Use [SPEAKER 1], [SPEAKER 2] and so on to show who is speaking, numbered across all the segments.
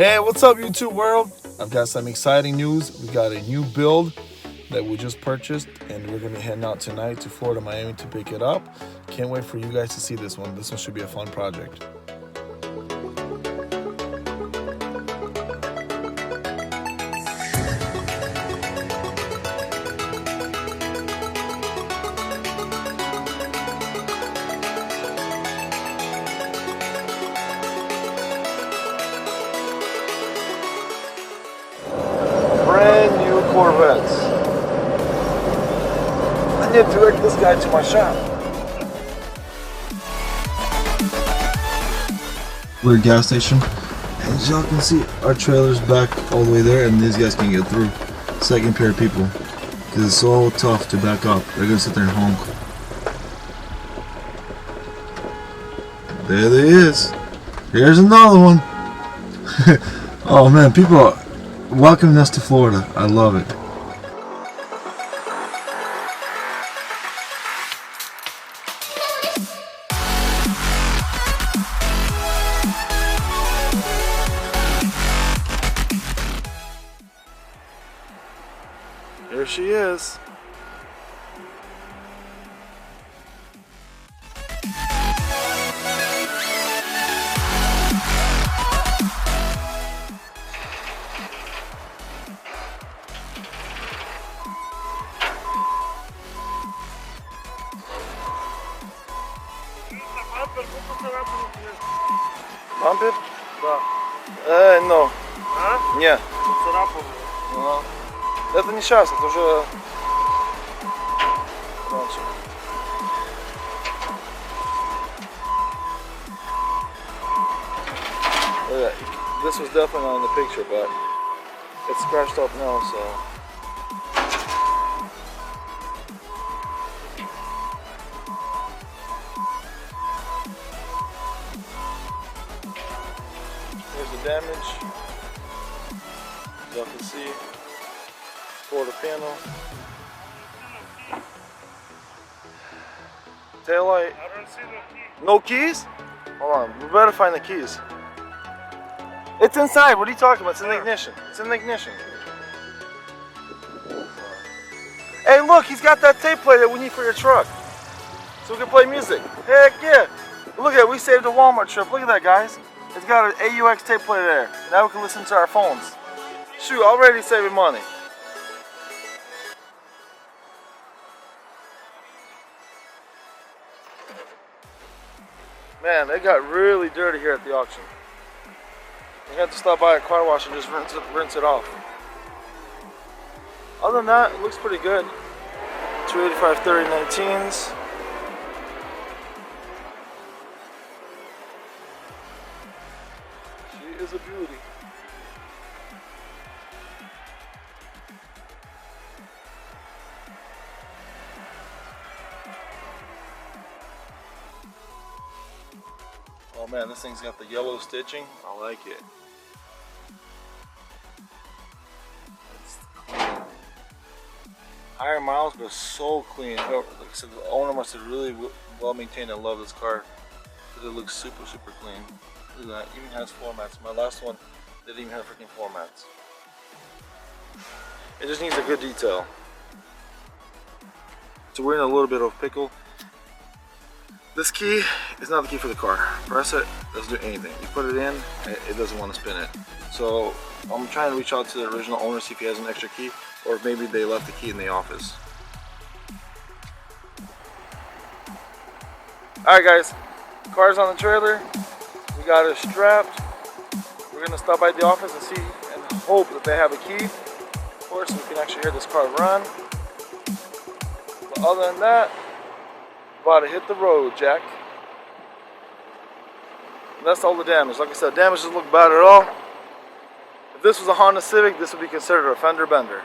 [SPEAKER 1] Hey, what's up, YouTube world? I've got some exciting news. We got a new build that we just purchased, and we're gonna be heading out tonight to Florida, Miami to pick it up. Can't wait for you guys to see this one. This one should be a fun project. Brand new Corvettes. I need to direct this guy to my shop. We're at a gas station. As y'all can see, our trailer's back all the way there, and these guys can get through. Second pair of people. Because it's so tough to back up. They're going to sit there and honk. There they is. Here's another one. Oh man, people are welcoming us to Florida. I love it. There she is. Бампер? Да. No. А? Не. Царапал. Это не сейчас, это уже раньше. Yeah, this was definitely not in the picture, but it's scratched up now, so. Here's the damage. As y'all can see, quarter panel. Tail light.
[SPEAKER 2] I don't see the key.
[SPEAKER 1] No keys? Hold on, we better find the keys. It's inside. What are you talking about? It's in the ignition. It's in the ignition. Hey, look, he's got that tape player that we need for your truck, so we can play music. Heck yeah! Look at it. We saved a Walmart trip. Look at that, guys. It's got an AUX tape player there. Now we can listen to our phones. Shoot, already saving money. Man, they got really dirty here at the auction. You have to stop by a car wash and just rinse it off. Other than that, it looks pretty good. 285 3019s. She is a beauty. Oh man, this thing's got the yellow stitching. I like it. It's clean. Higher miles, but so clean. Like I said, the owner must have really well maintained and loved this car, because it looks super clean. Look at that. Even has floor mats. My last one didn't even have freaking floor mats. It just needs a good detail. So we're in a little bit of a pickle. This key is not the key for the car. Press it, doesn't do anything. You put it in, it doesn't want to spin it. So I'm trying to reach out to the original owner, see if he has an extra key, or if maybe they left the key in the office. Alright guys, car's on the trailer. We got it strapped. We're gonna stop by the office and see and hope that they have a key, of course, so we can actually hear this car run. But other than that, about to hit the road, Jack. And that's all the damage. Like I said, damage doesn't look bad at all. If this was a Honda Civic, this would be considered a fender bender.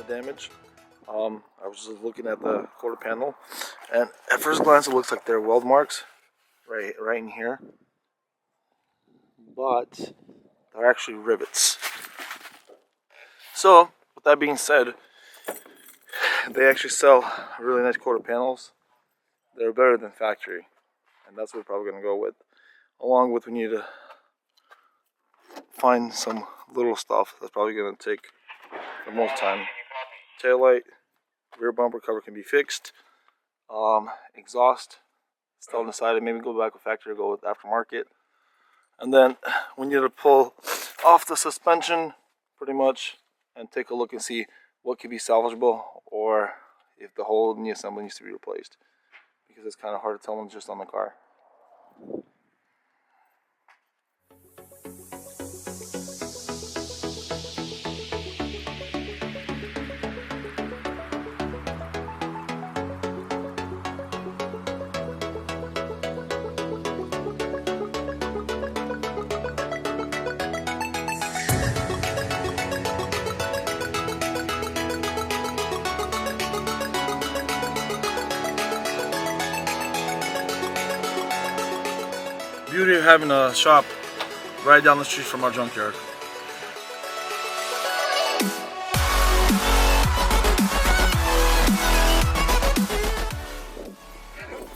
[SPEAKER 1] damage. I was just looking at the quarter panel. And at first glance, it looks like they're weld marks right in here, but they're actually rivets. So, with that being said, they actually sell really nice quarter panels. They're better than factory, and that's what we're probably going to go with. Along with, we need to find some little stuff that's probably going to take the most time. Taillight, rear bumper cover can be fixed. Exhaust, still undecided. Maybe go back with factory or go with aftermarket. And then we need to pull off the suspension pretty much and take a look and see what could be salvageable or if the whole knee assembly needs to be replaced, because it's kind of hard to tell them just on the car. Beauty of having a shop right down the street from our junkyard.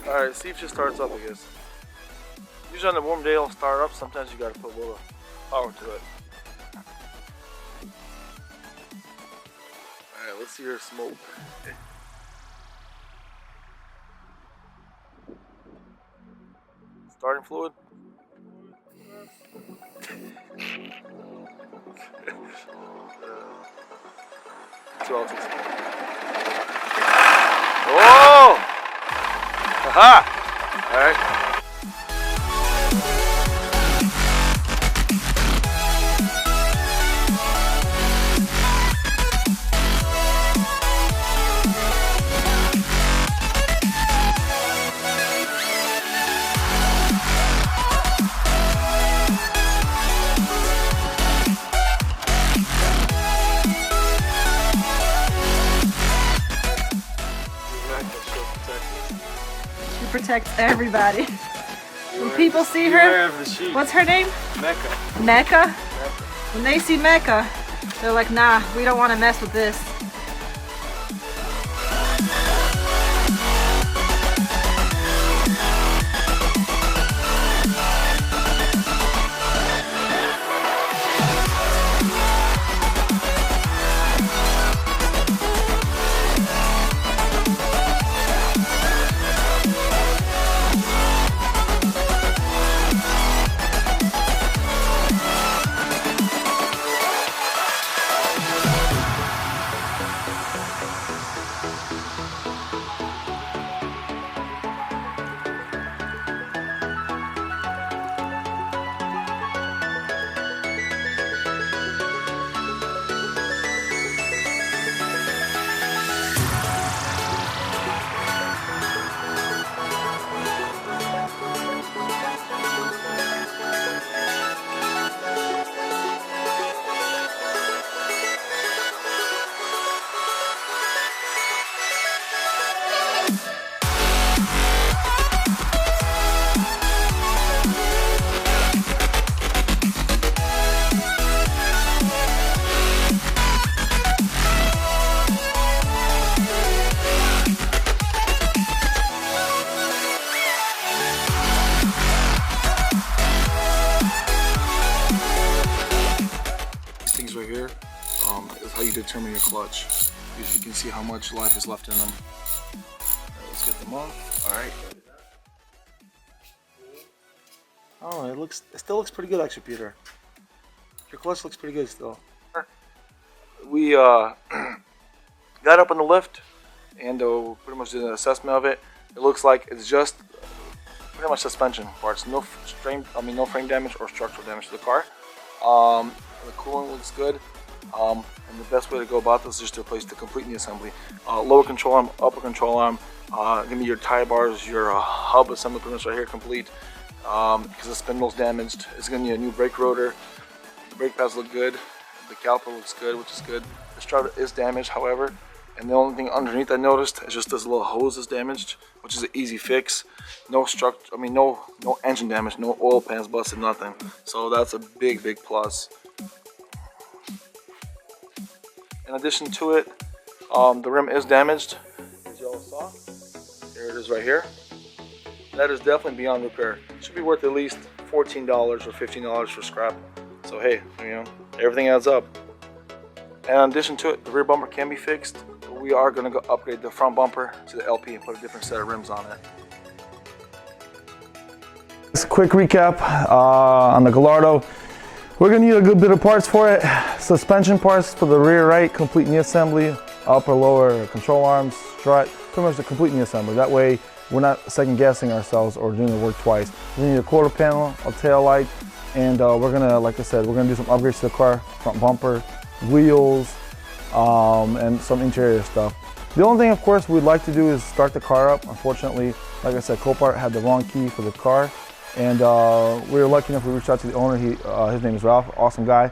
[SPEAKER 1] Alright, see if it starts up, I guess. Usually on a warm day it'll start up, sometimes you gotta put a little power to it. Alright, let's see your smoke. Starting fluid. Oh! Aha! All right.
[SPEAKER 2] Protects everybody. When people see her, what's her name?
[SPEAKER 1] Mecca.
[SPEAKER 2] Mecca? When they see Mecca, they're like, nah, we don't want to mess with this. Right here is how you determine your clutch, because you can see how much life is left in them. Right, let's get them off. All right. Oh, it still looks pretty good actually, Peter. Your clutch looks pretty good still. We got up on the lift and pretty much did an assessment of it. It looks like it's just pretty much suspension parts. No frame damage or structural damage to the car. The cooling looks good, and the best way to go about this is just to replace the complete knee assembly. Lower control arm, upper control arm, give me your tie bars, your hub assembly pretty much right here complete, because the spindle's damaged. It's going to need a new brake rotor. The brake pads look good, the caliper looks good, which is good. The strut is damaged, however, And the only thing underneath I noticed is just this little hose is damaged, which is an easy fix. No no engine damage, no oil pans busted, nothing. So that's a big plus. In addition to it, the rim is damaged, as you all saw. Here it is right here. That is definitely beyond repair. It should be worth at least $14 or $15 for scrap. So hey, everything adds up. And in addition to it, the rear bumper can be fixed. But we are going to go upgrade the front bumper to the LP and put a different set of rims on it.
[SPEAKER 3] Just a quick recap on the Gallardo. We're going to need a good bit of parts for it. Suspension parts for the rear right, complete knee assembly, upper lower control arms, strut, pretty much the complete knee assembly. That way we're not second guessing ourselves or doing the work twice. We need a quarter panel, a tail light, and we're going to, like I said, we're going to do some upgrades to the car, front bumper, wheels, and some interior stuff. The only thing, of course, we'd like to do is start the car up. Unfortunately, like I said, Copart had the wrong key for the car, and we were lucky enough we reached out to the owner. His name is Ralph, awesome guy.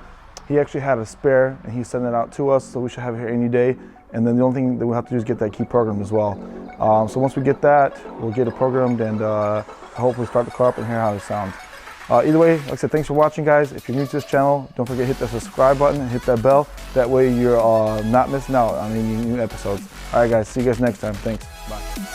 [SPEAKER 3] He actually had a spare, and he sent it out to us, so we should have it here any day. And then the only thing that we'll have to do is get that key programmed as well. So once we get that, we'll get it programmed and hopefully start the car up and hear how it sounds. Either way, like I said, thanks for watching, guys. If you're new to this channel, don't forget to hit that subscribe button and hit that bell. That way you're not missing out on any new episodes. All right, guys, see you guys next time. Thanks. Bye.